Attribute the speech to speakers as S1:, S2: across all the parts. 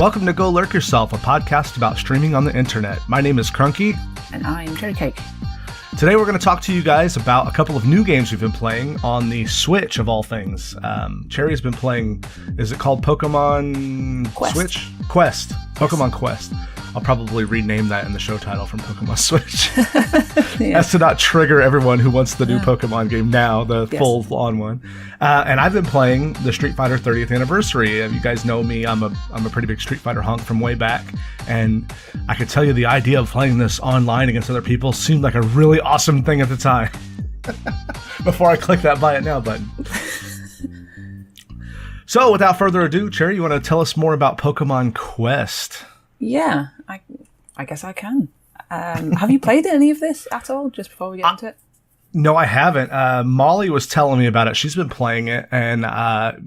S1: Welcome to Go Lurk Yourself, a podcast about streaming on the internet. My name is Crunky.
S2: And I'm Cherry Cake.
S1: Today we're going to talk to you guys about a couple of new games we've been playing on the Switch, of all things. Cherry's been playing, is it called Pokemon
S2: Quest.
S1: Switch? Quest. Pokemon Quest. I'll probably rename that in the show title from Pokemon Switch. As to not trigger everyone who wants the new Pokemon game now, the full-on one. And I've been playing the Street Fighter 30th Anniversary. You guys know me, I'm a pretty big Street Fighter hunk from way back. And I could tell you the idea of playing this online against other people seemed like a really awesome thing at the time. Before I click that buy it now button. So without further ado, Cherry, you want to tell us more about Pokemon Quest?
S2: Yeah, I guess I can. Have you played any of this at all, just before we get into it?
S1: No, I haven't. Molly was telling me about it. She's been playing it, and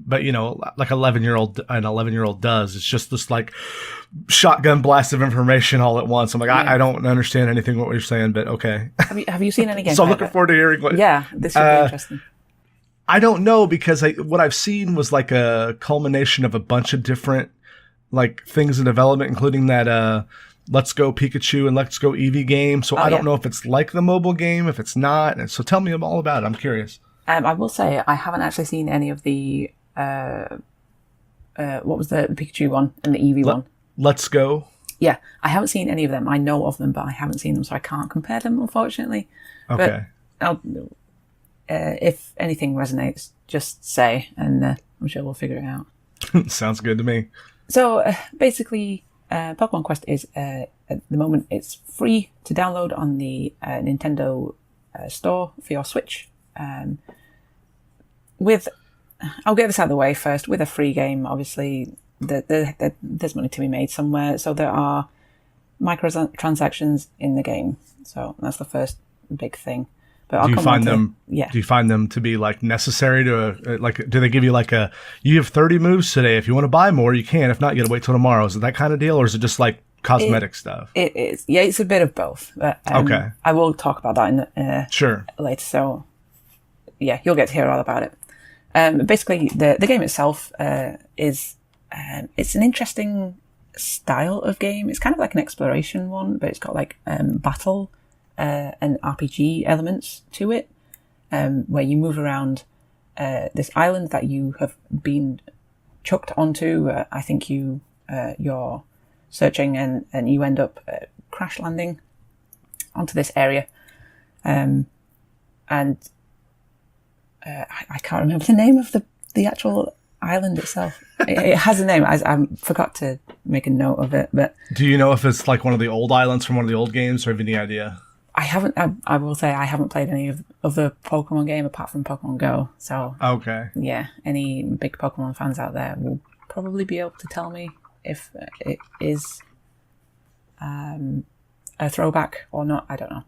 S1: but you know, like an 11-year-old does. It's just this like shotgun blast of information all at once. I'm like, I don't understand anything what you're saying, but okay.
S2: Have you seen any gameplay?
S1: So I'm looking forward to hearing what.
S2: Yeah, this should be interesting.
S1: I don't know, because what I've seen was like a culmination of a bunch of different like things in development, including that Let's Go Pikachu and Let's Go Eevee game. So I don't know if it's like the mobile game, if it's not. And so tell me all about it. I'm curious.
S2: I will say I haven't actually seen any of the what was the Pikachu one and the Eevee one? Let's
S1: Go.
S2: Yeah, I haven't seen any of them. I know of them, but I haven't seen them, so I can't compare them, unfortunately.
S1: Okay.
S2: But if anything resonates, just say, and I'm sure we'll figure it out.
S1: Sounds good to me.
S2: So basically, Pokemon Quest is, at the moment, it's free to download on the Nintendo store for your Switch. I'll get this out of the way first. With a free game, obviously, there's money to be made somewhere. So there are microtransactions in the game. So that's the first big thing. But
S1: do you find them to be like necessary to like? Do they give you like you have 30 moves today? If you want to buy more, you can. If not, you got to wait till tomorrow. Is it that kind of deal, or is it just like cosmetic stuff?
S2: It is. Yeah, it's a bit of both. But,
S1: okay.
S2: I will talk about that in
S1: sure
S2: later. So yeah, you'll get to hear all about it. Basically, the game itself is it's an interesting style of game. It's kind of like an exploration one, but it's got like battle. And RPG elements to it, where you move around this island that you have been chucked onto. I think you're searching and you end up crash landing onto this area, and I can't remember the name of the actual island itself. It has a name. I forgot to make a note of it. But
S1: do you know if it's like one of the old islands from one of the old games, or have any idea?
S2: I will say I haven't played any of the Pokemon game apart from Pokemon Go. So
S1: okay,
S2: yeah, any big Pokemon fans out there will probably be able to tell me if it is a throwback or not. I don't know.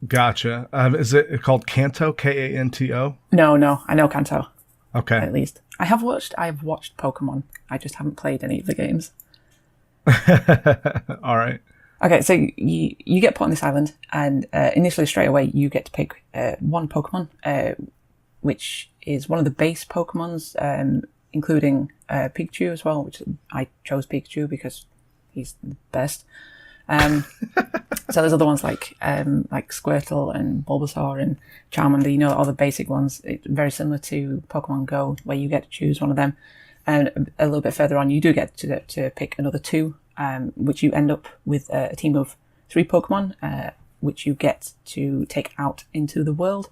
S1: Gotcha. Is it called Kanto? Kanto?
S2: No, I know Kanto.
S1: Okay,
S2: at least I have watched Pokemon. I just haven't played any of the games.
S1: All right.
S2: Okay, so you get put on this island, and initially straight away you get to pick one Pokemon, which is one of the base Pokemons, including Pikachu as well, which I chose Pikachu because he's the best. So there's other ones like Squirtle and Bulbasaur and Charmander, all the basic ones. It's very similar to Pokemon Go, where you get to choose one of them. And a little bit further on, you do get to pick another two, which you end up with a team of 3 Pokemon, which you get to take out into the world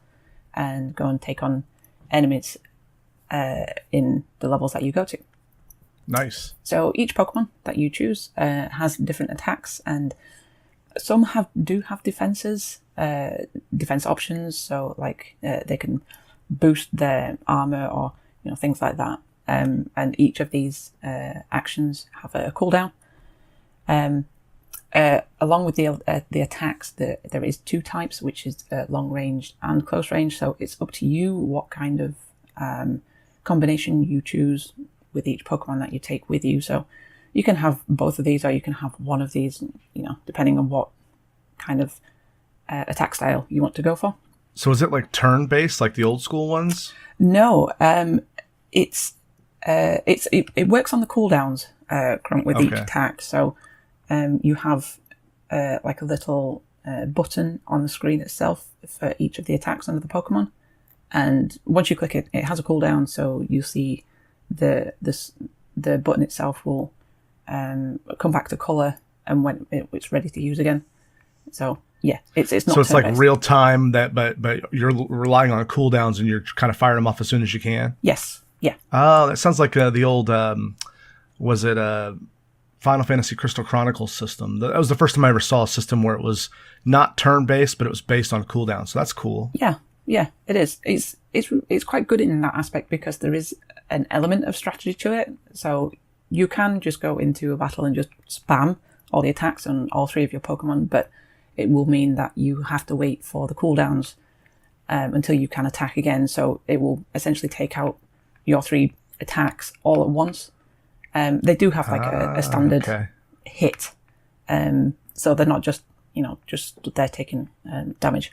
S2: and go and take on enemies in the levels that you go to.
S1: Nice.
S2: So each Pokemon that you choose has different attacks, and some do have defense options. So like they can boost their armor or things like that. And each of these actions have a cooldown. Along with the attacks, there is 2 types, which is long range and close range. So it's up to you what kind of combination you choose with each Pokemon that you take with you. So you can have both of these, or you can have one of these, depending on what kind of attack style you want to go for.
S1: So is it like turn-based, like the old school ones?
S2: No, it's It works on the cooldowns with each attack. So you have like a little button on the screen itself for each of the attacks under the Pokemon, and once you click it, it has a cooldown. So you see the button itself will come back to color, and when it's ready to use again. So yeah, it's not.
S1: So it's like real time but you're relying on cooldowns, and you're kind of firing them off as soon as you can.
S2: Yes. Yeah.
S1: Oh, that sounds like the old was it Final Fantasy Crystal Chronicles system? That was the first time I ever saw a system where it was not turn based, but it was based on cooldown. So that's cool.
S2: Yeah, it is. It's quite good in that aspect because there is an element of strategy to it. So you can just go into a battle and just spam all the attacks on all three of your Pokemon, but it will mean that you have to wait for the cooldowns until you can attack again. So it will essentially take out your three attacks all at once. They do have like a standard hit, so they're not just they're taking damage.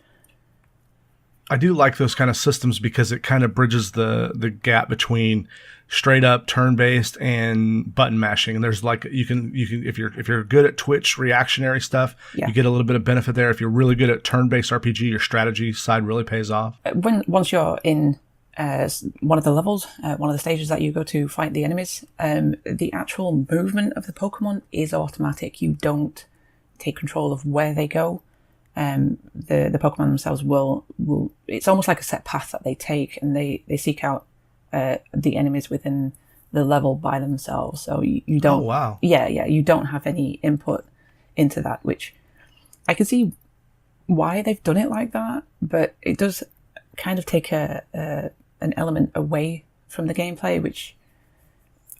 S1: I do like those kind of systems because it kind of bridges the gap between straight up turn based and button mashing. And there's like you can if you're good at Twitch reactionary stuff, you get a little bit of benefit there. If you're really good at turn based RPG, your strategy side really pays off.
S2: Once you're in one of the levels, one of the stages that you go to fight the enemies, the actual movement of the Pokemon is automatic. You don't take control of where they go. The Pokemon themselves will it's almost like a set path that they take, and they seek out the enemies within the level by themselves. So you don't.
S1: Oh, wow.
S2: Yeah, you don't have any input into that, which I can see why they've done it like that, but it does kind of take an element away from the gameplay, which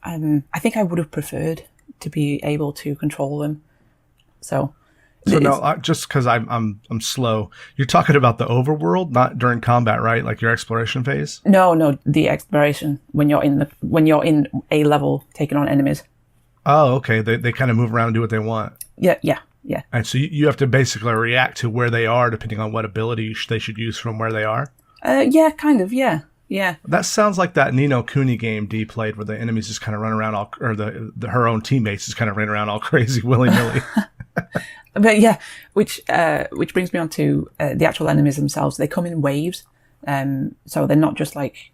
S2: I think I would have preferred to be able to control them. So
S1: no, just because I'm slow. You're talking about the overworld, not during combat, right? Like your exploration phase.
S2: No, the exploration when you're in a level taking on enemies.
S1: Oh, okay. They kind of move around and do what they want.
S2: Yeah.
S1: And so you have to basically react to where they are, depending on what ability they should use from where they are.
S2: Yeah, kind of. Yeah.
S1: That sounds like that Ni no Kuni game Dee played, where the enemies just kind of run around or her own teammates just kind of run around all crazy willy nilly.
S2: But yeah, which brings me on to the actual enemies themselves. They come in waves, so they're not just like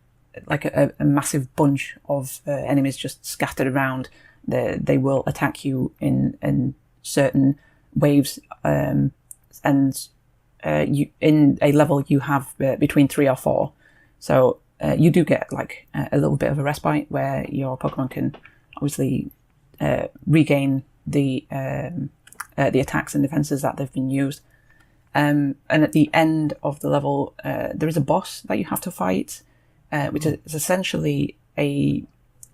S2: a massive bunch of enemies just scattered around. They will attack you in certain waves, and you in a level you have between 3 or 4. So you do get like a little bit of a respite where your Pokemon can obviously regain the attacks and defenses that they've been used. And at the end of the level, there is a boss that you have to fight, which is essentially a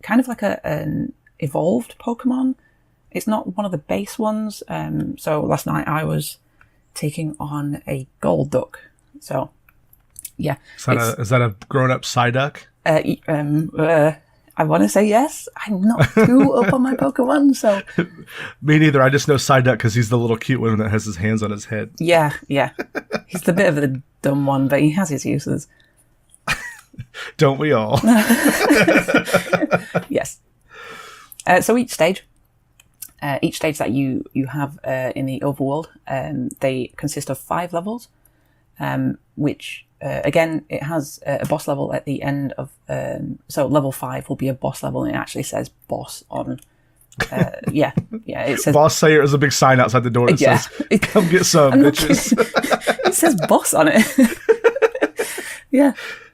S2: kind of like an evolved Pokemon. It's not one of the base ones. So last night I was taking on a Golduck. So yeah.
S1: Is that a grown-up Psyduck?
S2: I want to say yes. I'm not too up on my Pokemon, so...
S1: Me neither. I just know Psyduck because he's the little cute one that has his hands on his head.
S2: Yeah. He's the bit of a dumb one, but he has his uses.
S1: Don't we all?
S2: Yes. So each stage that you have in the overworld, they consist of 5 levels, which... again, it has a boss level at the end of... so level 5 will be a boss level, and it actually says boss on... yeah, it says...
S1: Boss Sayer is a big sign outside the door that says, come get some, bitches.
S2: It says boss on it. Yeah.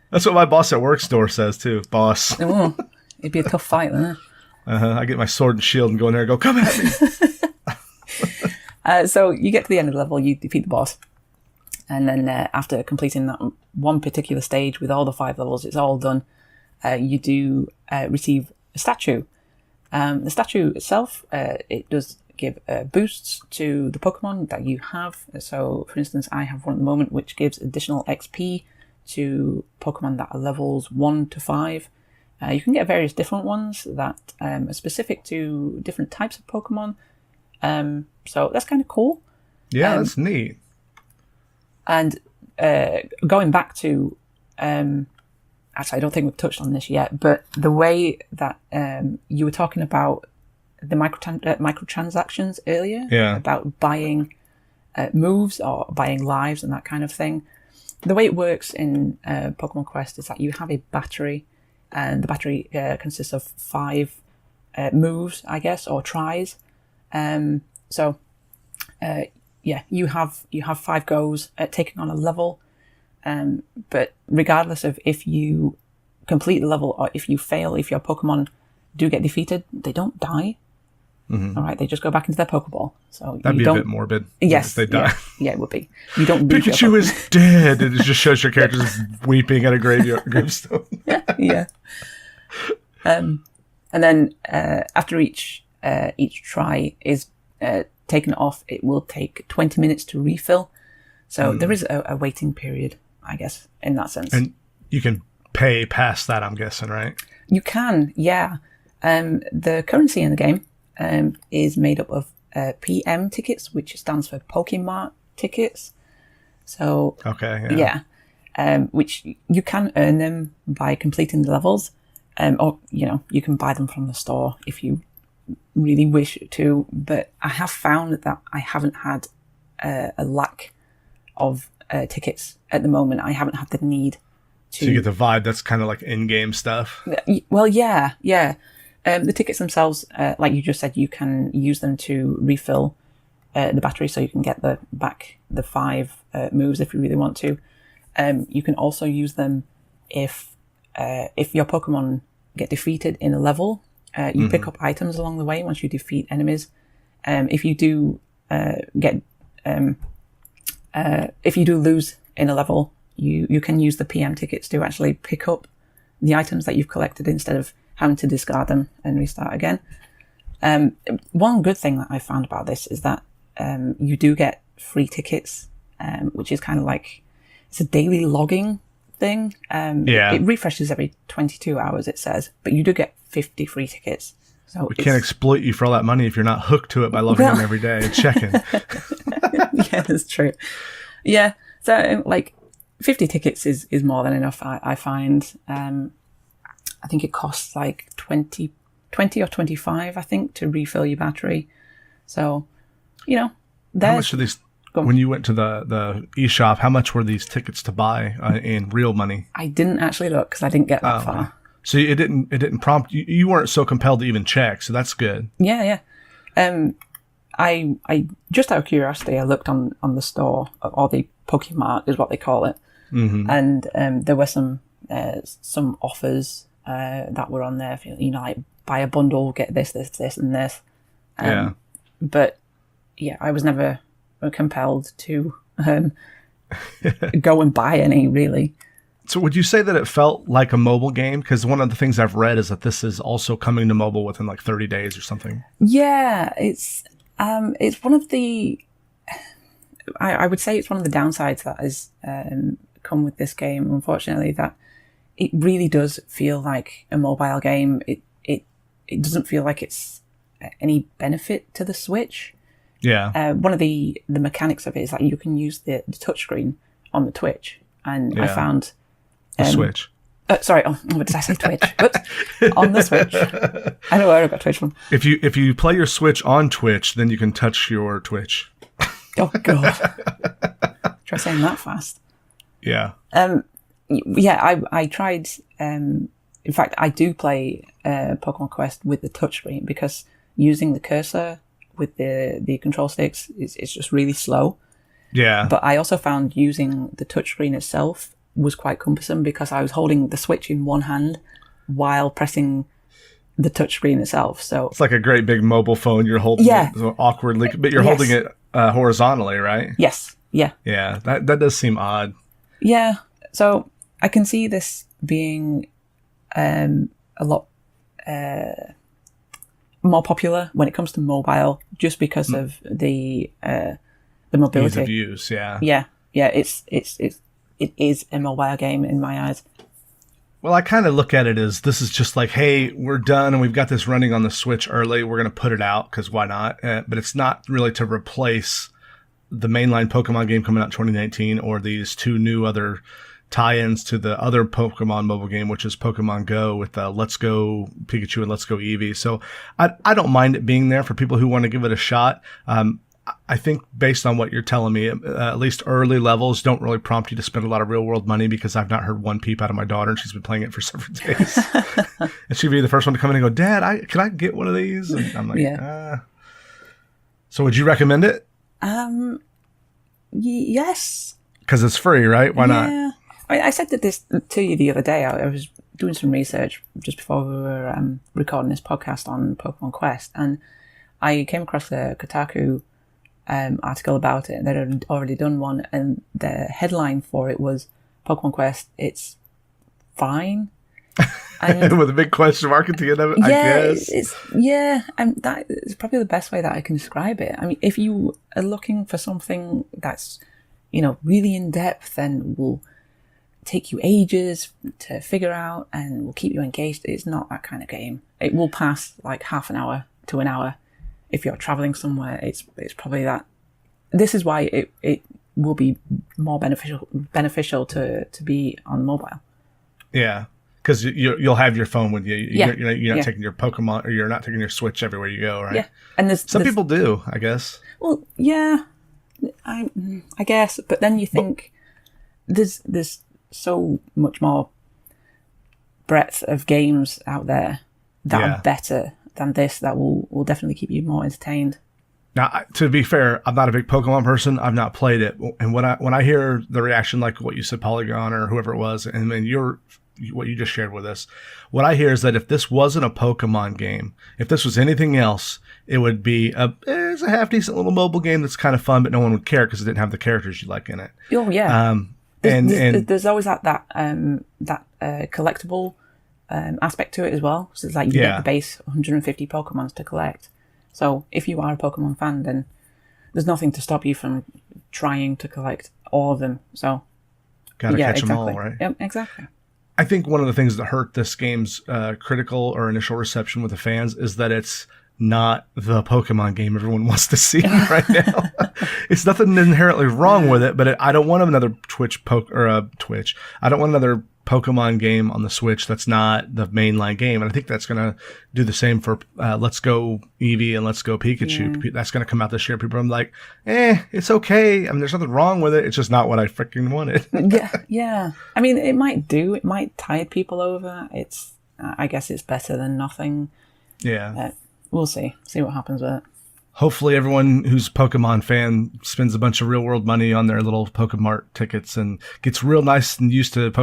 S1: That's what my boss at work's door says, too. Boss.
S2: Oh, it'd be a tough fight, wouldn't it?
S1: I get my sword and shield and go in there and go, come at me!
S2: So you get to the end of the level, you defeat the boss. And then after completing that one particular stage with all the 5 levels, it's all done, you do receive a statue. The statue itself, it does give boosts to the Pokemon that you have. So, for instance, I have one at the moment which gives additional XP to Pokemon that are levels 1 to 5. You can get various different ones that are specific to different types of Pokemon. So that's kind of cool.
S1: Yeah, that's neat.
S2: And going back to, I actually, I don't think we've touched on this yet, but the way that you were talking about the microtransactions earlier, about buying moves or buying lives and that kind of thing. The way it works in Pokemon Quest is that you have a battery, and the battery consists of 5 moves, I guess, or tries. You have 5 goes at taking on a level, but regardless of if you complete the level or if you fail, if your Pokemon do get defeated, they don't die. Mm-hmm. All right, they just go back into their Pokeball. So
S1: that'd be a bit morbid.
S2: Yes,
S1: if they die.
S2: Yeah, it would be. You don't lose
S1: Pikachu is dead. It just shows your characters weeping at a gravestone.
S2: Yeah. And then after each try is taken off, it will take 20 minutes to refill. So there is a waiting period, I guess, in that sense.
S1: And you can pay past that, I'm guessing, right?
S2: You can, yeah. The currency in the game is made up of PM tickets, which stands for Pokemart tickets. So, which you can earn them by completing the levels, or you can buy them from the store if you really wish to. But I have found that I haven't had a lack of tickets at the moment. I haven't had the need to.
S1: So you get the vibe that's kind of like in-game stuff.
S2: Well, yeah. The tickets themselves, like you just said, you can use them to refill the battery, so you can get the 5 moves if you really want to. You can also use them if your Pokemon get defeated in a level. You pick up items along the way once you defeat enemies. If you do if you do lose in a level, you can use the PM tickets to actually pick up the items that you've collected instead of having to discard them and restart again. One good thing that I found about this is that you do get free tickets, which is kind of like, it's a daily logging thing. It refreshes every 22 hours, it says, but you do get 50 free tickets. So
S1: we can't exploit you for all that money if you're not hooked to it by logging in every day and checking.
S2: Yeah, that's true. Yeah, so like 50 tickets is more than enough, I find. I think it costs like 20 or 25, I think, to refill your battery. So, how
S1: much are these? When you went to the eShop, how much were these tickets to buy in real money?
S2: I didn't actually look because I didn't get that far.
S1: So it didn't prompt you. You weren't so compelled to even check. So that's good.
S2: Yeah. I just out of curiosity, I looked on the store, or the Pokemart is what they call it, and there were some offers that were on there. Like buy a bundle, get this, and this. But yeah, I was never compelled to go and buy any, really.
S1: So would you say that it felt like a mobile game? Because one of the things I've read is that this is also coming to mobile within like 30 days or something.
S2: Yeah, it's one of the, I would say it's one of the downsides that has come with this game, unfortunately, that it really does feel like a mobile game. It doesn't feel like it's any benefit to the Switch.
S1: Yeah.
S2: One of the mechanics of it is that you can use the touchscreen on the Twitch, and I found
S1: the Switch.
S2: Sorry, what did I say? Twitch. Whoops. On the Switch. I know where I got Twitch from.
S1: If you play your Switch on Twitch, then you can touch your Twitch.
S2: Oh God! Try saying that fast.
S1: Yeah.
S2: I tried. In fact, I do play Pokemon Quest with the touchscreen because using the cursor with the control sticks is just really slow.
S1: Yeah.
S2: But I also found using the touchscreen itself was quite cumbersome because I was holding the Switch in one hand while pressing the touchscreen itself. So
S1: it's like a great big mobile phone. You're holding it so awkwardly, but you're holding it horizontally, right?
S2: Yes. Yeah.
S1: Yeah. That does seem odd.
S2: Yeah. So I can see this being a lot more popular when it comes to mobile, just because of the mobility.
S1: Ease of use, yeah.
S2: Yeah. It is a mobile game in my eyes.
S1: Well, I kind of look at it as this is just like, hey, we're done and we've got this running on the Switch early. We're going to put it out because why not? But it's not really to replace the mainline Pokemon game coming out in 2019 or these 2 new other tie-ins to the other Pokemon mobile game, which is Pokemon Go with Let's Go Pikachu and Let's Go Eevee. So I don't mind it being there for people who want to give it a shot. I think based on what you're telling me, at least early levels don't really prompt you to spend a lot of real world money, because I've not heard one peep out of my daughter, and she's been playing it for several days. And she'd be the first one to come in and go, Dad, can I get one of these? And I'm like, So would you recommend it?
S2: Yes.
S1: Because it's free, right? Why not?
S2: I said that this to you the other day. I was doing some research just before we were recording this podcast on Pokemon Quest, and I came across a Kotaku article about it. They had already done one, and the headline for it was Pokemon Quest, it's fine. And
S1: with a big question mark at the end of it, I guess.
S2: And that is probably the best way that I can describe it. I mean, if you are looking for something that's, really in depth and will take you ages to figure out and will keep you engaged, it's not that kind of game. It will pass like half an hour to an hour. If you're traveling somewhere, it's probably that. This is why it will be more beneficial to be on mobile.
S1: Yeah, because you'll have your phone with you. You're not taking your Pokemon, or you're not taking your Switch everywhere you go, right?
S2: Yeah, and
S1: some people do, I guess.
S2: Well, yeah, I guess, but then you think there's so much more breadth of games out there that are better than this, that will definitely keep you more entertained.
S1: Now, to be fair, I'm not a big Pokemon person. I've not played it, and when I hear the reaction, like what you said, Polygon or whoever it was, and then what you just shared with us, what I hear is that if this wasn't a Pokemon game, if this was anything else, it would be it's a half decent little mobile game that's kind of fun, but no one would care because it didn't have the characters you like in it.
S2: Oh yeah. There's always that collectible aspect to it as well. So it's like you get the base 150 Pokemons to collect. So if you are a Pokemon fan, then there's nothing to stop you from trying to collect all of them. So
S1: gotta catch them all, right?
S2: Yep, exactly.
S1: I think one of the things that hurt this game's critical or initial reception with the fans is that it's not the Pokemon game everyone wants to see right now. It's nothing inherently wrong with it, but I don't want another I don't want another Pokemon game on the Switch that's not the mainline game. And I think that's going to do the same for Let's Go Eevee and Let's Go Pikachu. Yeah. That's going to come out this year. People are like, it's okay. I mean, there's nothing wrong with it. It's just not what I freaking wanted.
S2: Yeah. I mean, it might tide people over. I guess it's better than nothing.
S1: Yeah.
S2: We'll see what happens with it.
S1: Hopefully everyone who's a Pokemon fan spends a bunch of real world money on their little Pokemart tickets and gets real nice and used to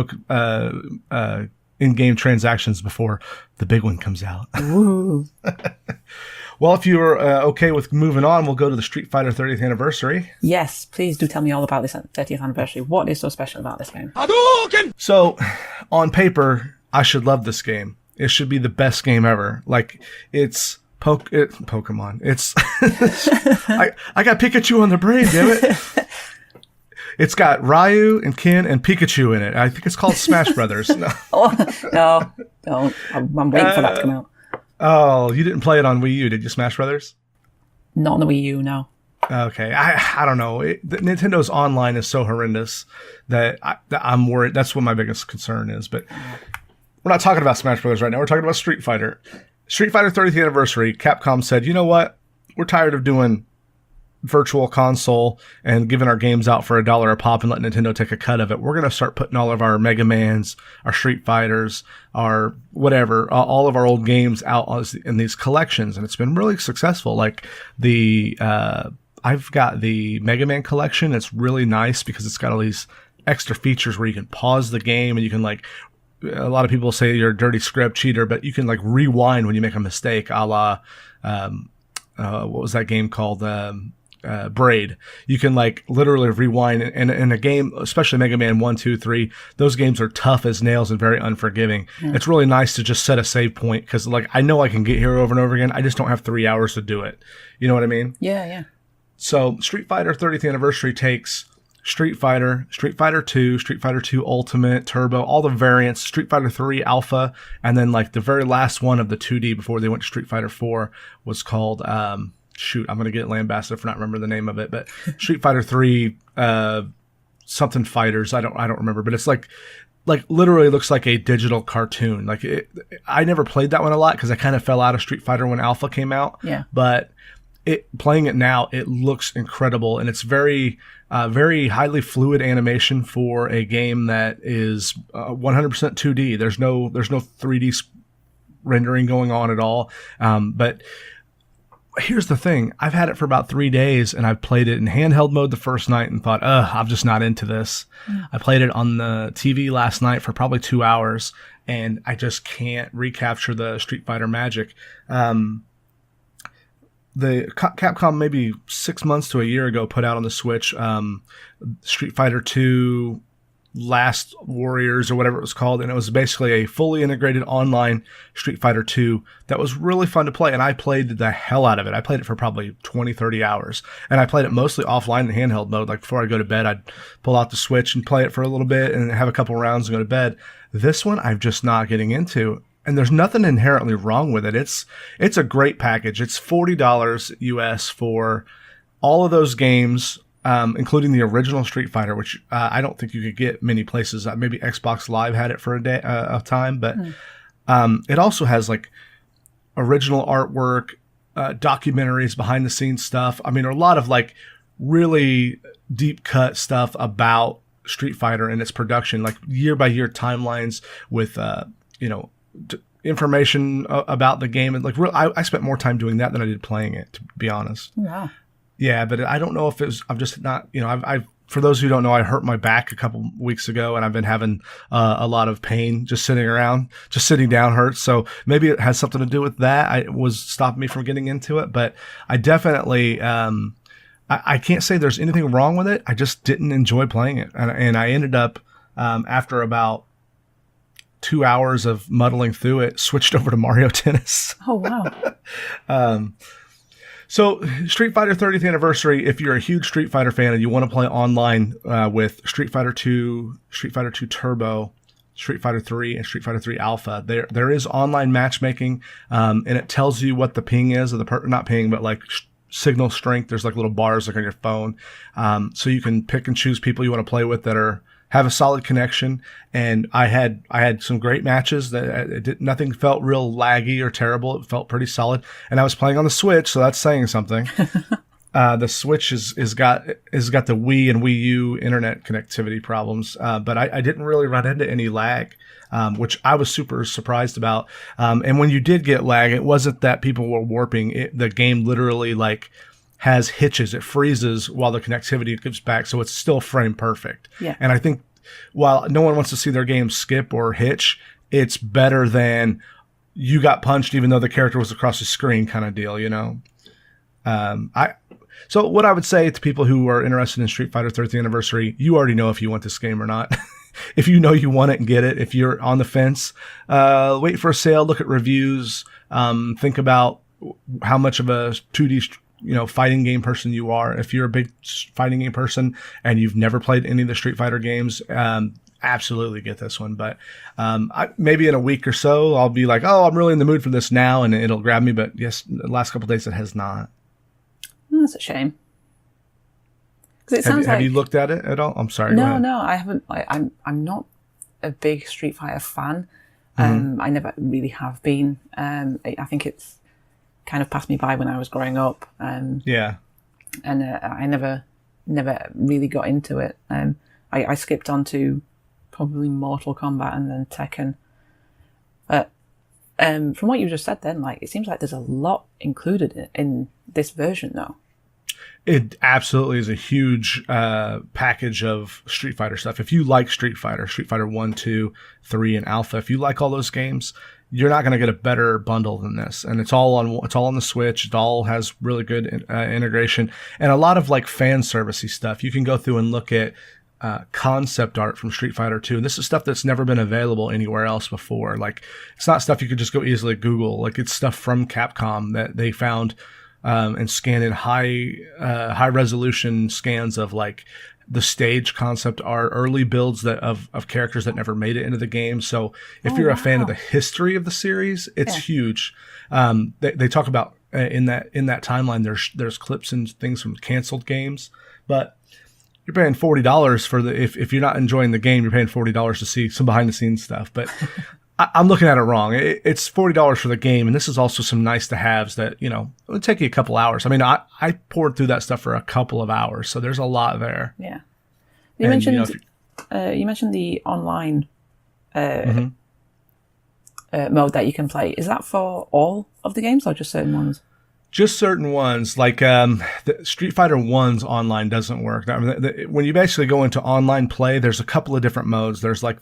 S1: in-game transactions before the big one comes out.
S2: Ooh.
S1: Well, if you're okay with moving on, we'll go to the Street Fighter 30th anniversary.
S2: Yes, please do tell me all about this 30th anniversary. What is so special about this game?
S1: So, on paper, I should love this game. It should be the best game ever. Like, it's Pokemon. It's I got Pikachu on the brain, damn it. It's got Ryu and Ken and Pikachu in it. I think it's called Smash Brothers. No,
S2: no. I'm waiting for that to come out.
S1: Oh, you didn't play it on Wii U, did you? Smash Brothers?
S2: Not on the Wii U, no.
S1: Okay, I don't know. Nintendo's online is so horrendous that I'm worried. That's what my biggest concern is. But we're not talking about Smash Brothers right now. We're talking about Street Fighter. Street Fighter 30th anniversary, Capcom said, you know what? We're tired of doing virtual console and giving our games out for $1 a pop and letting Nintendo take a cut of it. We're going to start putting all of our Mega Mans, our Street Fighters, our whatever, all of our old games out in these collections. And it's been really successful. Like I've got the Mega Man collection. It's really nice because it's got all these extra features where you can pause the game and you can a lot of people say you're a dirty script cheater, but you can rewind when you make a mistake, a la, what was that game called? Braid. You can literally rewind in a game, especially Mega Man 1, 2, 3. Those games are tough as nails and very unforgiving. Yeah. It's really nice to just set a save point because I know I can get here over and over again. I just don't have 3 hours to do it. You know what I mean?
S2: Yeah.
S1: So Street Fighter 30th anniversary takes Street Fighter 2, Street Fighter 2 Ultimate, Turbo, all the variants, Street Fighter 3 Alpha, and then the very last one of the 2D before they went to Street Fighter 4 was called, I'm going to get lambasted for not remembering the name of it, but Street Fighter 3 something fighters. I don't remember, but it's like literally looks like a digital cartoon. Like I never played that one a lot because I kind of fell out of Street Fighter when Alpha came out.
S2: Yeah.
S1: But playing it now, it looks incredible, and it's very highly fluid animation for a game that is 100% 2D. There's no 3D rendering going on at all. But here's the thing. I've had it for about 3 days, and I've played it in handheld mode the first night and thought, I'm just not into this. I played it on the TV last night for probably 2 hours, and I just can't recapture the Street Fighter magic. The Capcom maybe 6 months to a year ago put out on the Switch Street Fighter 2 Last Warriors or whatever it was called, and it was basically a fully integrated online Street Fighter 2 that was really fun to play, and I played the hell out of it. I played it for probably 20-30 hours, and I played it mostly offline in handheld mode. Like before I go to bed, I'd pull out the Switch and play it for a little bit and have a couple rounds and go to bed. This one I'm just not getting into. And there's nothing inherently wrong with it. It's a great package. It's $40 US for all of those games, including the original Street Fighter, which I don't think you could get many places. Maybe Xbox Live had it for a day of time, but it also has like original artwork, documentaries, behind the scenes stuff. I mean, a lot of like really deep cut stuff about Street Fighter and its production, like year by year timelines with information about the game. And like I spent more time doing that than I did playing it, to be honest.
S2: Wow.
S1: Yeah, but I don't know if it was, I'm just not, I've for those who don't know, I hurt my back a couple weeks ago, and I've been having a lot of pain just sitting around. Just sitting down hurts. So maybe it has something to do with that. It was stopping me from getting into it, but I definitely, I can't say there's anything wrong with it. I just didn't enjoy playing it. And I ended up, after about 2 hours of muddling through it, switched over to Mario Tennis.
S2: Oh, wow.
S1: So Street Fighter 30th Anniversary, if you're a huge Street Fighter fan and you want to play online with Street Fighter 2, Street Fighter 2 Turbo, Street Fighter 3, and Street Fighter 3 Alpha, there is online matchmaking, and it tells you what the ping is, or not ping, but like signal strength. There's like little bars like on your phone. So you can pick and choose people you want to play with that have a solid connection. And I had some great matches that nothing felt real laggy or terrible. It felt pretty solid. And I was playing on the Switch, so that's saying something. The Switch is got the Wii and Wii U internet connectivity problems. But I didn't really run into any lag, which I was super surprised about. And when you did get lag, it wasn't that people were warping. The game literally has hitches. It freezes while the connectivity comes back, so it's still frame perfect.
S2: Yeah.
S1: And I think while no one wants to see their game skip or hitch, it's better than you got punched even though the character was across the screen kind of deal, So what I would say to people who are interested in Street Fighter 30th Anniversary, you already know if you want this game or not. If you know you want it and get it, if you're on the fence, wait for a sale, look at reviews, think about how much of a 2D fighting game person you are. If you're a big fighting game person and you've never played any of the Street Fighter games, absolutely get this one. But maybe in a week or so, I'll be like, oh, I'm really in the mood for this now, and it'll grab me. But yes, the last couple of days it has not.
S2: That's a shame. It sounds
S1: have you looked at it at all? I'm sorry.
S2: No, I haven't. I'm not a big Street Fighter fan. I never really have been. I think it's kind of passed me by when I was growing up.
S1: Yeah.
S2: And I never really got into it. I skipped on to probably Mortal Kombat and then Tekken. But from what you just said then, it seems like there's a lot included in this version, though.
S1: It absolutely is a huge package of Street Fighter stuff. If you like Street Fighter 1, 2, 3, and Alpha, if you like all those games, you're not going to get a better bundle than this. And it's all on the Switch. It all has really good integration and a lot of fan servicey stuff. You can go through and look at concept art from Street Fighter 2. And this is stuff that's never been available anywhere else before. It's not stuff you could just go easily Google. It's stuff from Capcom that they found and scanned in high resolution scans of the stage concept art, early builds of characters that never made it into the game. So if you're a fan of the history of the series, it's huge. They talk about in that timeline, there's clips and things from canceled games, but you're paying $40 for if you're not enjoying the game, you're paying $40 to see some behind the scenes stuff. But I'm looking at it wrong. It's $40 for the game, and this is also some nice to haves that, it would take you a couple hours. I mean, I poured through that stuff for a couple of hours, so there's a lot there.
S2: Yeah. You mentioned the online mode that you can play. Is that for all of the games or just certain ones?
S1: Just certain ones, like the Street Fighter 1's online doesn't work. I mean, when you basically go into online play, there's a couple of different modes. There's like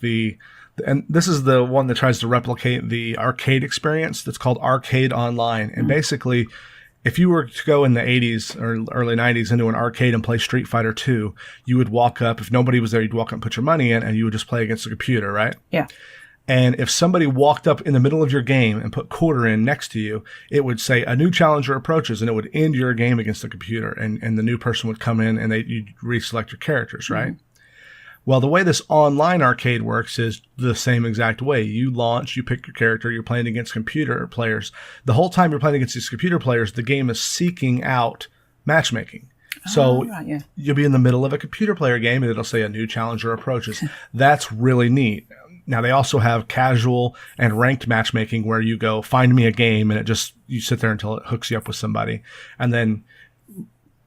S1: and this is the one that tries to replicate the arcade experience that's called Arcade Online. And basically, if you were to go in the 80s or early 90s into an arcade and play Street Fighter 2, you would walk up. If nobody was there, you'd walk up and put your money in, and you would just play against the computer, right?
S2: Yeah.
S1: And if somebody walked up in the middle of your game and put quarter in next to you, it would say a new challenger approaches, and it would end your game against the computer. And the new person would come in and you'd reselect your characters, right? Mm-hmm. Well, the way this online arcade works is the same exact way. You launch, you pick your character, you're playing against computer players. The whole time you're playing against these computer players, the game is seeking out matchmaking. So you'll be in the middle of a computer player game, and it'll say a new challenger approaches. That's really neat. Now, they also have casual and ranked matchmaking where you go, find me a game, and you sit there until it hooks you up with somebody. And then,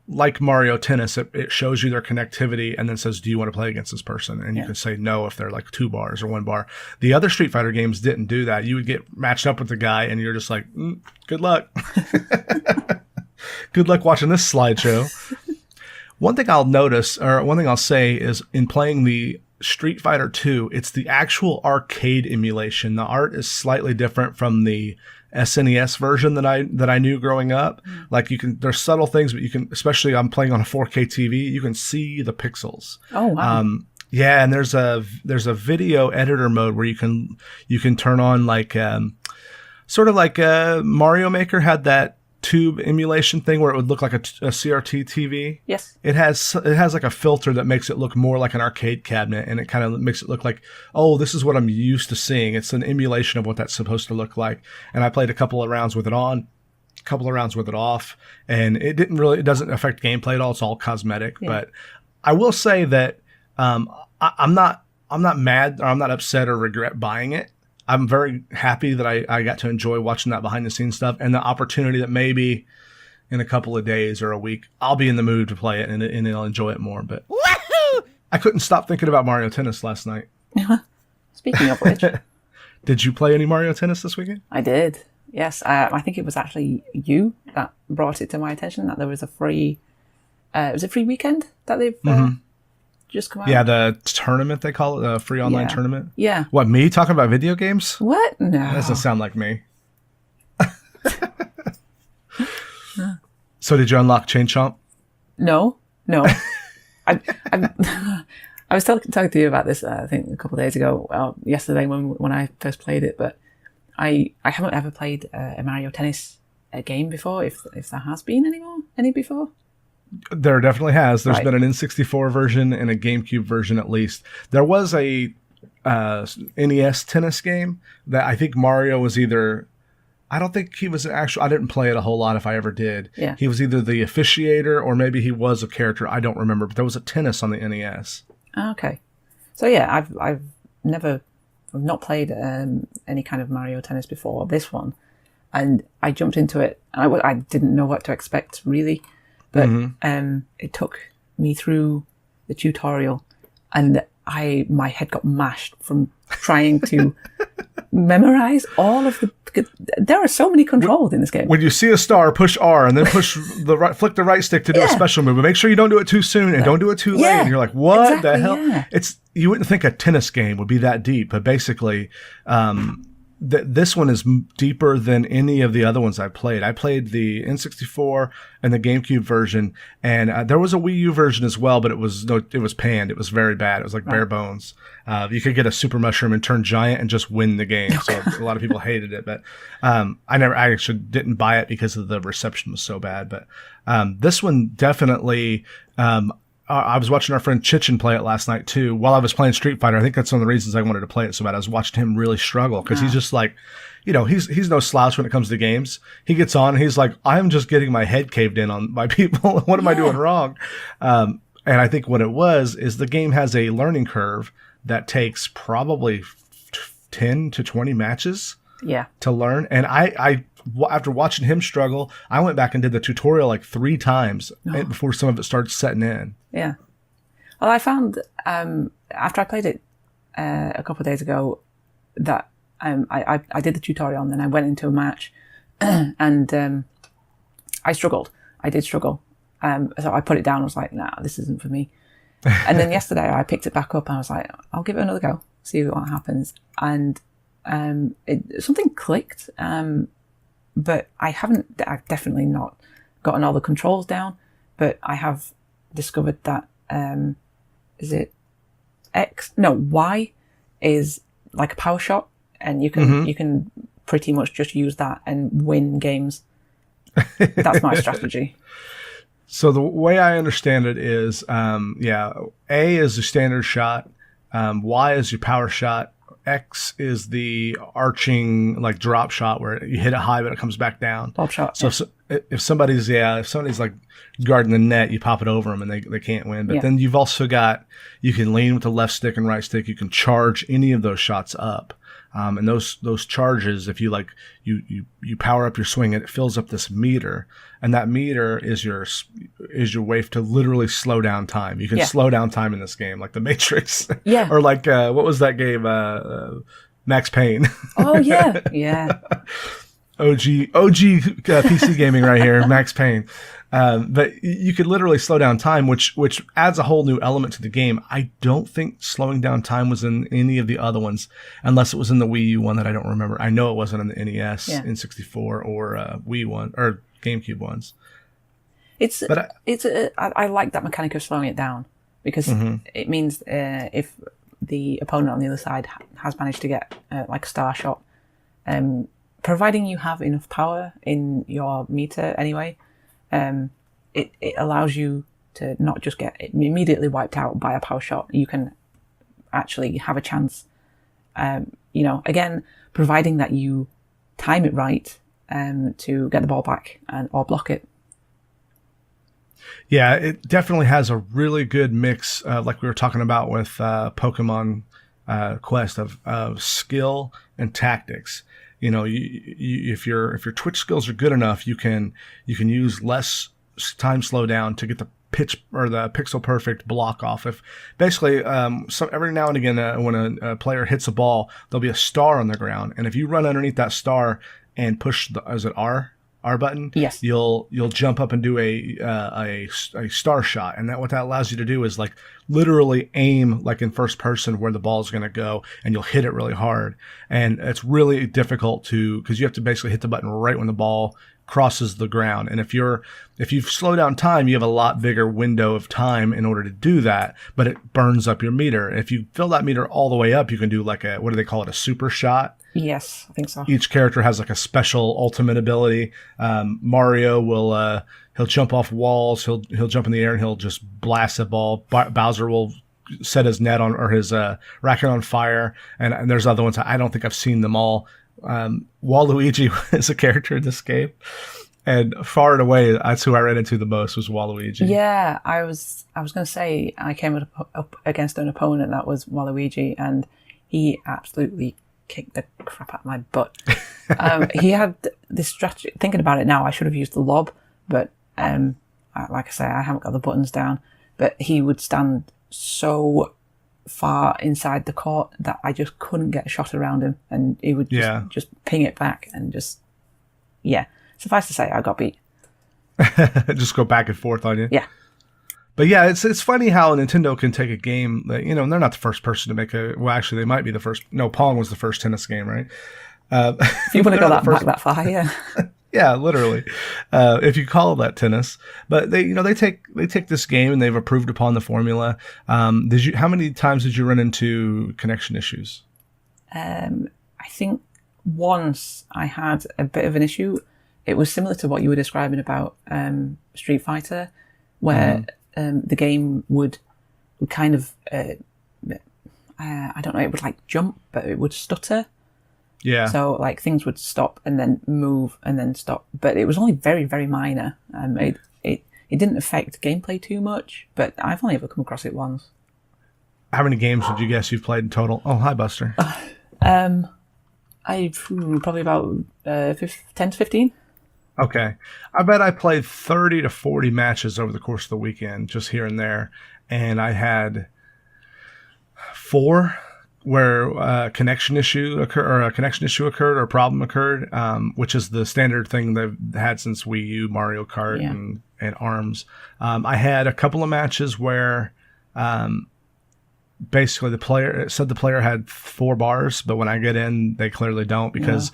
S1: like Mario Tennis, it shows you their connectivity and then says, do you want to play against this person? And you can say no if they're like 2 bars or 1 bar. The other Street Fighter games didn't do that. You would get matched up with the guy, and you're just like, good luck. Good luck watching this slideshow. One thing I'll say is in playing the Street Fighter 2, it's the actual arcade emulation. The art is slightly different from the SNES version that I knew growing up. Like there's subtle things, but you can, especially I'm playing on a 4K TV, you can see the pixels.
S2: Oh wow.
S1: Yeah, and there's a video editor mode where you can turn on like sort of like Mario Maker had that tube emulation thing where it would look like a CRT TV.
S2: Yes.
S1: It has like a filter that makes it look more like an arcade cabinet, and it kind of makes it look like, oh, this is what I'm used to seeing. It's an emulation of what that's supposed to look like. And I played a couple of rounds with it on, a couple of rounds with it off, and it doesn't affect gameplay at all. It's all cosmetic. Yeah. But I will say that I'm not mad, or I'm not upset or regret buying it. I'm very happy that I got to enjoy watching that behind the scenes stuff, and the opportunity that maybe in a couple of days or a week, I'll be in the mood to play it and I'll enjoy it more. But woohoo! I couldn't stop thinking about Mario Tennis last night.
S2: Speaking of which.
S1: Did you play any Mario Tennis this weekend?
S2: I did. Yes. I think it was actually you that brought it to my attention that there was a free, was it free weekend that they've just come out?
S1: Yeah, the tournament, they call it, the free online tournament.
S2: Yeah.
S1: What, me talking about video games?
S2: What? No.
S1: That doesn't sound like me. So did you unlock Chain Chomp?
S2: No. I was talking to you about this, I think, a couple of days ago, yesterday when I first played it, but I haven't ever played a Mario Tennis game before, if there has been any before.
S1: There definitely has. There's been an N64 version and a GameCube version at least. There was a NES tennis game that I think Mario was either... I don't think he was I didn't play it a whole lot if I ever did.
S2: Yeah.
S1: He was either the officiator or maybe he was a character. I don't remember. But there was a tennis on the NES.
S2: Okay. So yeah, I've not played any kind of Mario Tennis before this one. And I jumped into it. And I didn't know what to expect, really. But it took me through the tutorial, and my head got mashed from trying to memorize all of the... There are so many controls in this game.
S1: When you see a star, push R, and then flick the right stick to do a special move. But make sure you don't do it too soon, and don't do it too late. And you're like, what the hell? Yeah. You wouldn't think a tennis game would be that deep, but basically... this one is deeper than any of the other ones I played. I played the N64 and the GameCube version, and there was a Wii U version as well, but it was panned. It was very bad. It was like bare bones. You could get a super mushroom and turn giant and just win the game. So a lot of people hated it, but I actually didn't buy it because of the reception was so bad. But this one definitely. I was watching our friend Chichin play it last night too while I was playing Street Fighter. I think that's one of the reasons I wanted to play it so bad. I was watching him really struggle because he's just like, he's no slouch when it comes to games. He gets on and he's like, I'm just getting my head caved in on by people. What am I doing wrong? And And I think what it was is the game has a learning curve that takes probably 10 to 20 matches to learn. And I after watching him struggle, I went back and did the tutorial like 3 times before some of it started setting in.
S2: Yeah. Well, I found after I played it a couple of days ago that I did the tutorial and then I went into a match and I struggled. I did struggle. So I put it down. I was like, nah, this isn't for me. And then yesterday I picked it back up and I was like, I'll give it another go, see what happens. And something clicked. But I've definitely not gotten all the controls down, but I have discovered that, is it X? No, Y is like a power shot, and you can pretty much just use that and win games. That's my strategy.
S1: So the way I understand it is, A is the standard shot, Y is your power shot, X is the arching like drop shot where you hit it high but it comes back down.
S2: Pop shot.
S1: So if somebody's like guarding the net, you pop it over them and they can't win. But then you've also got, you can lean with the left stick and right stick. You can charge any of those shots up. And those charges, if you like, you power up your swing, it fills up this meter, and that meter is your way to literally slow down time. You can slow down time in this game, like the Matrix, or like what was that game, Max Payne?
S2: Oh yeah, yeah.
S1: OG PC gaming right here, Max Payne. But you could literally slow down time, which adds a whole new element to the game. I don't think slowing down time was in any of the other ones, unless it was in the Wii U one that I don't remember. I know it wasn't in the NES, N64, or Wii one or GameCube ones. I
S2: like that mechanic of slowing it down because it means if the opponent on the other side has managed to get like a star shot, providing you have enough power in your meter anyway. It allows you to not just get immediately wiped out by a power shot. You can actually have a chance, again, providing that you time it right to get the ball back or block it.
S1: Yeah, it definitely has a really good mix, like we were talking about with Pokemon Quest, of skill and tactics. You know, if your twitch skills are good enough, you can use less time slowdown to get the pitch or the pixel perfect block off. If basically, every now and again, when a player hits a ball, there'll be a star on the ground, and if you run underneath that star and push is it R button?
S2: Yes.
S1: You'll jump up and do a star shot, and what that allows you to do is like literally aim like in first person where the ball is going to go, and you'll hit it really hard. And it's really difficult because you have to basically hit the button right when the ball crosses the ground. And if you slow down time, you have a lot bigger window of time in order to do that, but it burns up your meter. If you fill that meter all the way up, you can do like what do they call it? A super shot.
S2: Yes, I think so.
S1: Each character has like a special ultimate ability. Mario will he'll jump off walls. He'll jump in the air and he'll just blast the ball. Bowser will set his net on or his racket on fire. And there's other ones. I don't think I've seen them all. Waluigi is a character in this game, and far and away that's who I ran into the most was Waluigi.
S2: Yeah, I was going to say I came up against an opponent that was Waluigi, and he absolutely kicked the crap out of my butt. He had this strategy. Thinking about it now, I should have used the lob, but like I say, I haven't got the buttons down. But he would stand so far inside the court that I just couldn't get a shot around him, and he would just ping it back and just suffice to say I got beat.
S1: Just go back and forth on you.
S2: Yeah.
S1: But yeah, it's funny how Nintendo can take a game that, and they're not the first person to make actually they might be the first. No, Pong was the first tennis game, right?
S2: If you want to go back that far, yeah.
S1: Yeah, literally. If you call that tennis, but they take this game and they've improved upon the formula. How many times did you run into connection issues?
S2: I think once I had a bit of an issue. It was similar to what you were describing about Street Fighter, where the game would kind of I don't know, it would like jump, but it would stutter.
S1: Yeah.
S2: So like things would stop and then move and then stop, but it was only very, very minor. it didn't affect gameplay too much, but I've only ever come across it once.
S1: How many games would you guess you've played in total? Oh, hi, Buster.
S2: Probably about 10 to 15.
S1: Okay. I bet I played 30 to 40 matches over the course of the weekend, just here and there. And I had 4 where a connection issue occurred or a problem occurred, which is the standard thing they've had since Wii U, Mario Kart, and ARMS. I had a couple of matches where basically it said the player had 4 bars, but when I get in, they clearly don't, because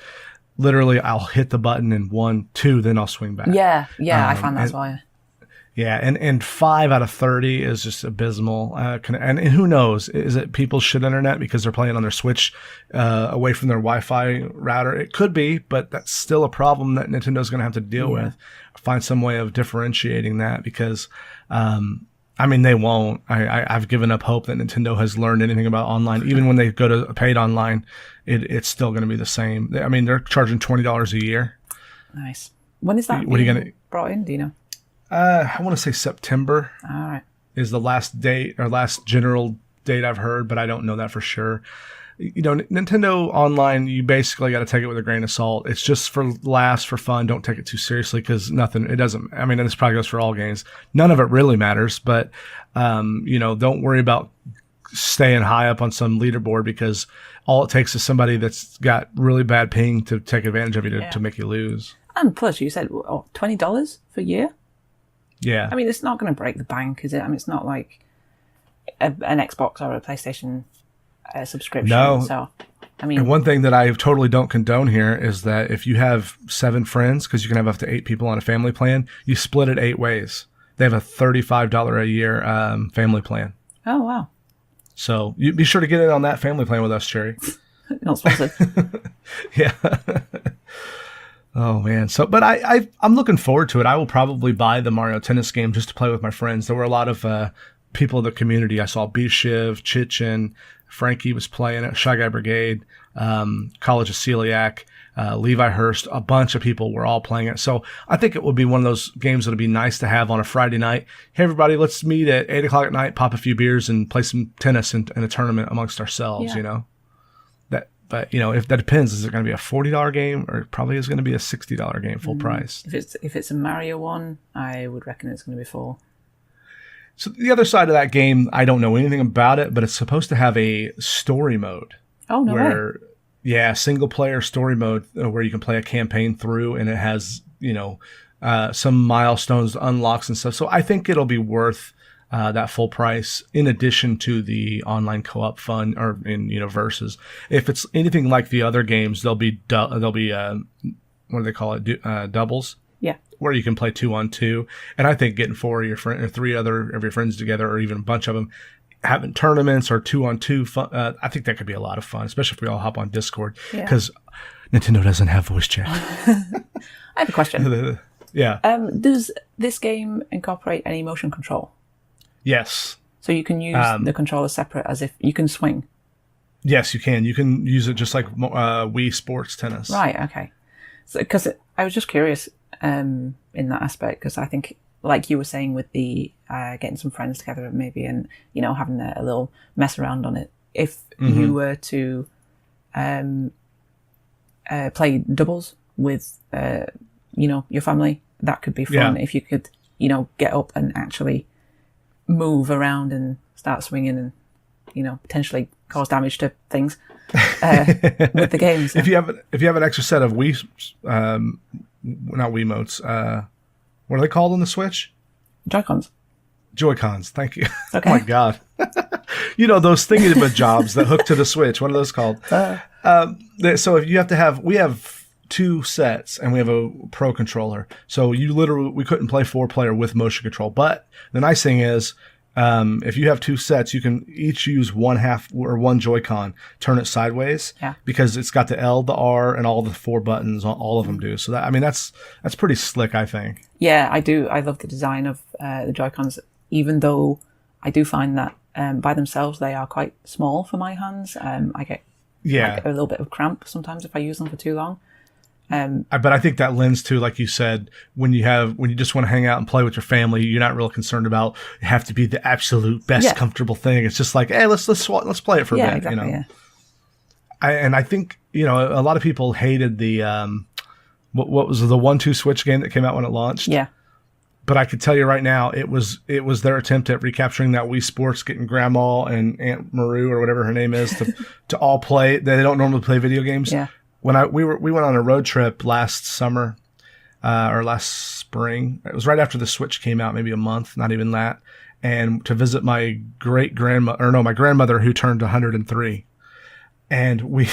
S1: literally I'll hit the button in 1, 2, then I'll swing back.
S2: Yeah, I found that's why.
S1: Yeah, and 5 out of 30 is just abysmal. And who knows? Is it people's shit internet because they're playing on their Switch away from their Wi-Fi router? It could be, but that's still a problem that Nintendo's going to have to deal with. Find some way of differentiating that, because, they won't. I've given up hope that Nintendo has learned anything about online. Even when they go to paid online, it's still going to be the same. They're charging $20 a year.
S2: Nice. When is that brought in? Do you know?
S1: I want to say September.
S2: All right.
S1: Is the last date or last general date I've heard, but I don't know that for sure. Nintendo Online, you basically got to take it with a grain of salt. It's just for laughs, for fun. Don't take it too seriously, because and this probably goes for all games. None of it really matters, but, don't worry about staying high up on some leaderboard, because all it takes is somebody that's got really bad ping to take advantage of you to make you lose.
S2: And plus, you said, $20 for a year?
S1: Yeah.
S2: It's not going to break the bank, is it? It's not like an Xbox or a PlayStation subscription.
S1: No.
S2: So,
S1: and one thing that I totally don't condone here is that if you have 7 friends, because you can have up to 8 people on a family plan, you split it 8 ways. They have a $35 a year family plan.
S2: Oh, wow.
S1: So you be sure to get in on that family plan with us, Cherry.
S2: Not sponsored.
S1: Yeah. Oh man. So, but I'm looking forward to it. I will probably buy the Mario Tennis game just to play with my friends. There were a lot of people in the community. I saw B-Shiv, Chichin, Frankie was playing it, Shy Guy Brigade, College of Celiac, Levi Hurst. A bunch of people were all playing it. So I think it would be one of those games that would be nice to have on a Friday night. Hey everybody, let's meet at 8 o'clock at night, pop a few beers, and play some tennis in a tournament amongst ourselves. But if that depends, is it going to be a $40 game, or it probably is going to be a $60 game full price?
S2: If it's a Mario one, I would reckon it's going to be full.
S1: So the other side of that game, I don't know anything about it, but it's supposed to have a story mode.
S2: Oh, no way.
S1: Yeah, single player story mode where you can play a campaign through, and it has, some milestones, unlocks and stuff. So I think it'll be worth that full price, in addition to the online co-op fun, or in versus. If it's anything like the other games, there'll be what do they call it? Doubles.
S2: Yeah.
S1: Where you can play 2-on-2, and I think getting 4 of your friends or 3 other of your friends together, or even a bunch of them, having tournaments or 2-on-2 fun, I think that could be a lot of fun, especially if we all hop on Discord, because Nintendo doesn't have voice chat.
S2: I have a question.
S1: Yeah.
S2: Does this game incorporate any motion control?
S1: Yes.
S2: So you can use the controller separate, as if you can swing?
S1: Yes, you can. You can use it just like Wii Sports Tennis.
S2: Right, okay. So, because I was just curious in that aspect, because I think, like you were saying with the getting some friends together maybe, and, having a little mess around on it, if you were to play doubles with, your family, that could be fun. If you could, get up and actually move around and start swinging and, potentially cause damage to things with the games. So.
S1: If you have an extra set of Wii, not Wiimotes, what are they called on the Switch?
S2: Joy-Cons.
S1: Joy-Cons, thank you.
S2: Okay.
S1: Oh my God. Those thingy-majobs that hook to the Switch. What are those called? So if you we have 2 sets, and we have a Pro controller. So we couldn't play 4-player with motion control. But the nice thing is, if you have 2 sets, you can each use one Joy-Con, turn it sideways, because it's got the L, the R, and all the 4 buttons. All of them do. So that's pretty slick, I think. Yeah,
S2: I do. I love the design of the Joy-Cons, even though I do find that by themselves they are quite small for my hands. I get a little bit of cramp sometimes if I use them for too long.
S1: But I think that lends to, like you said, when you just want to hang out and play with your family, you're not real concerned about it have to be the absolute best comfortable thing. It's just like, hey, let's play it for a bit.
S2: Exactly, yeah.
S1: I think, a lot of people hated the what was the 1-2 Switch game that came out when it launched.
S2: Yeah.
S1: But I could tell you right now, it was their attempt at recapturing that Wii Sports, getting Grandma and Aunt Maru or whatever her name is to all play. They don't normally play video games.
S2: Yeah.
S1: When we went on a road trip last summer or last spring. It was right after the Switch came out, maybe a month, not even that. And to visit my my grandmother who turned 103. And we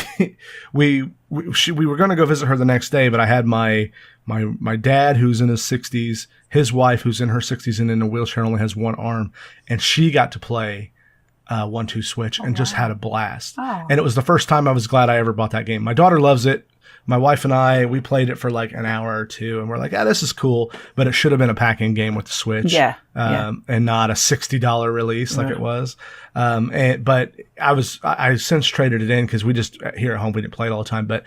S1: were going to go visit her the next day, but I had my dad who's in his 60s, his wife who's in her 60s and in a wheelchair, only has one arm, and she got to play 1-2 Switch and just had a blast.
S2: Oh.
S1: And it was the first time I was glad I ever bought that game. My daughter loves it. My wife and we played it for like an hour or two, and we're like, this is cool, but it should have been a pack-in game with the Switch, and not a $60 release like it was. But I since traded it in because we just here at home we didn't play it all the time. But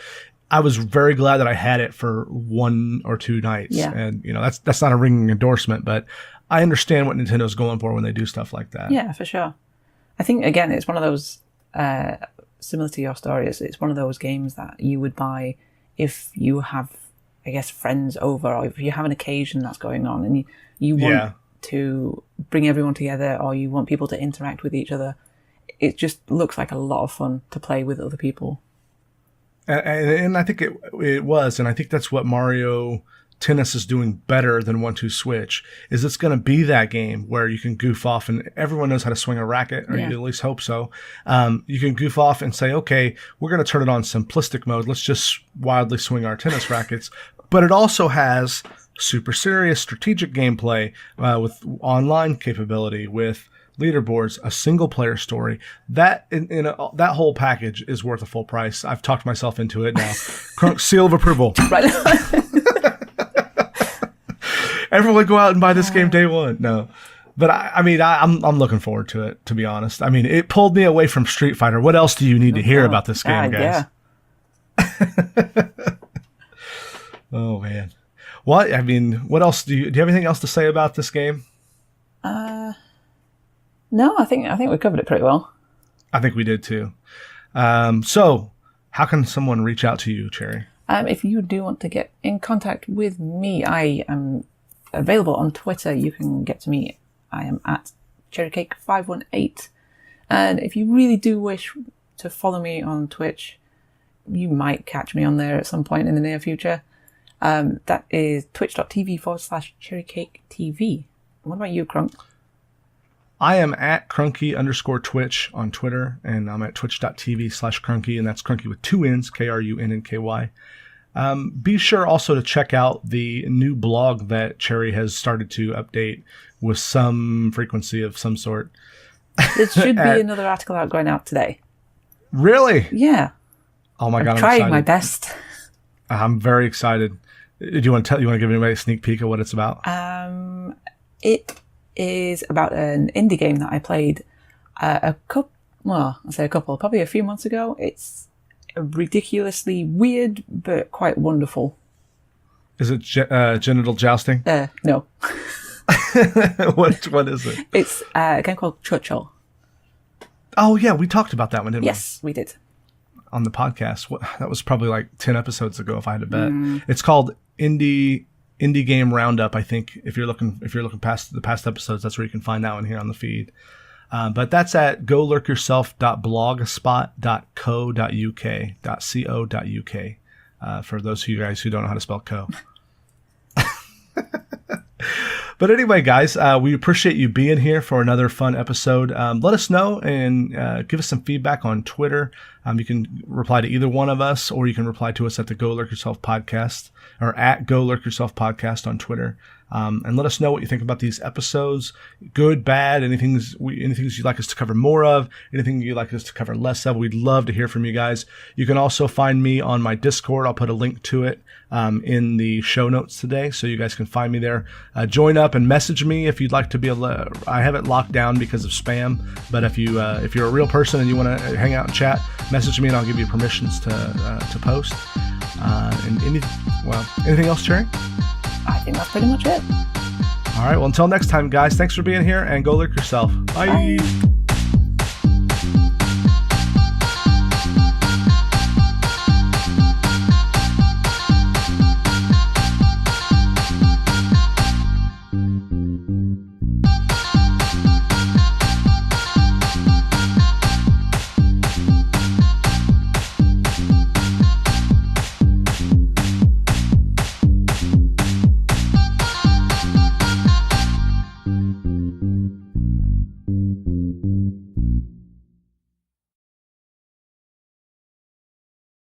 S1: I was very glad that I had it for 1 or 2 nights, and that's not a ringing endorsement, but I understand what Nintendo's going for when they do stuff like that.
S2: Yeah, for sure. I think again, it's one of those. Similar to your story, it's one of those games that you would buy if you have, I guess, friends over, or if you have an occasion that's going on and you want to bring everyone together, or you want people to interact with each other. It just looks like a lot of fun to play with other people.
S1: And I think it was, and I think that's what Mario Tennis is doing better than 1-2 Switch, is it's going to be that game where you can goof off, and everyone knows how to swing a racket, or you at least hope so. You can goof off and say, okay, we're going to turn it on simplistic mode. Let's just wildly swing our tennis rackets. But it also has super serious strategic gameplay with online capability, with leaderboards, a single player story. That that whole package is worth a full price. I've talked myself into it now. Crunk, seal of approval.
S2: Right.
S1: Everyone go out and buy this game day one. No, but I'm looking forward to it, to be honest. I mean, it pulled me away from Street Fighter. What else do you need to hear about this game, guys?
S2: Yeah.
S1: Oh man. What else do you have anything else to say about this game?
S2: No, I think we covered it pretty well.
S1: I think we did too. So how can someone reach out to you, Cherry?
S2: If you do want to get in contact with me, I am available on Twitter. You can get to me. I am at cherrycake518. And if you really do wish to follow me on Twitch, you might catch me on there at some point in the near future. That is twitch.tv/cherrycaketv. What about you, Crunk?
S1: I am at Crunky_Twitch on Twitter, and I'm at twitch.tv/Crunky, and that's Crunky with 2 N's, KRUNNKY. Be sure also to check out the new blog that Cherry has started to update with some frequency of some sort.
S2: There should be another article going out today.
S1: Really?
S2: Yeah.
S1: Oh my God,
S2: I'm trying my best.
S1: I'm very excited. Do you want to give anybody a sneak peek of what it's about?
S2: It is about an indie game that I played probably a few months ago. It's ridiculously weird, but quite wonderful.
S1: Is it genital jousting?
S2: No.
S1: What is it?
S2: It's a game called Churchill.
S1: Oh yeah, we talked about that one, didn't we?
S2: Yes, we did. On
S1: the podcast. That was probably like 10 episodes ago, if I had to bet. It's called Indie Game Roundup, I think. If you're looking past the past episodes, that's where you can find that one here on the feed. But that's at golurkyourself.blogspot.co.uk. For those of you guys who don't know how to spell co. But anyway, guys, we appreciate you being here for another fun episode. Let us know and give us some feedback on Twitter. You can reply to either one of us, or you can reply to us at the Go Lurk Yourself Podcast, or at Go Lurk Yourself Podcast on Twitter. And let us know what you think about these episodes. Good, bad, anything you'd like us to cover more of, anything you'd like us to cover less of. We'd love to hear from you guys. You can also find me on my Discord. I'll put a link to it in the show notes today, so you guys can find me there. Join up and message me if you'd like to be I have it locked down because of spam, but if you're a real person and you want to hang out and chat, message me and I'll give you permissions to post. And anything else, Cherry?
S2: I think that's pretty much it.
S1: All right. Well, until next time, guys, thanks for being here, and go lick yourself. Bye.
S2: Bye.